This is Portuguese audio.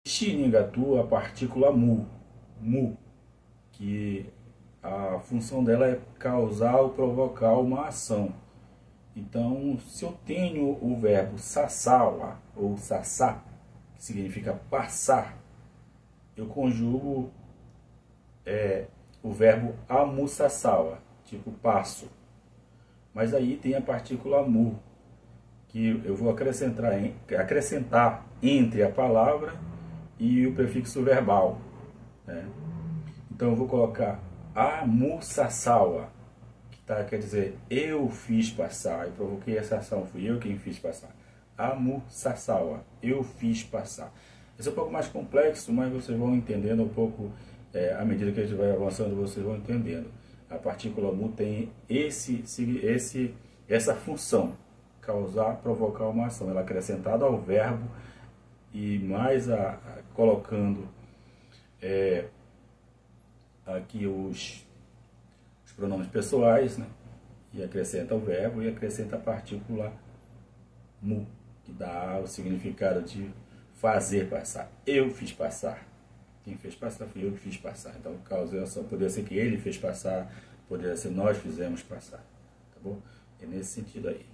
Xingatu, a partícula mu, que a função dela é causar ou provocar uma ação. Então, se eu tenho o verbo sassawa ou sassá, que significa passar, eu conjugo o verbo amusassawa, tipo passo. Mas aí tem a partícula mu, que eu vou acrescentar entre a palavra e o prefixo verbal, né? Então eu vou colocar amusassawa, que quer dizer eu fiz passar, eu provoquei essa ação, fui eu quem fiz passar. Amusassawa, eu fiz passar. Esse é um pouco mais complexo, mas vocês vão entendendo um pouco, à medida que a gente vai avançando, vocês vão entendendo. A partícula mu tem essa função, causar, provocar uma ação. Ela é acrescentada ao verbo e mais colocando aqui os pronomes pessoais, né? E acrescenta o verbo e acrescenta a partícula mu, que dá o significado de fazer passar. Eu fiz passar. Quem fez passar fui eu que fiz passar. Então, causei ação. Poderia ser que ele fez passar, poderia ser nós fizemos passar. Tá bom? É nesse sentido aí.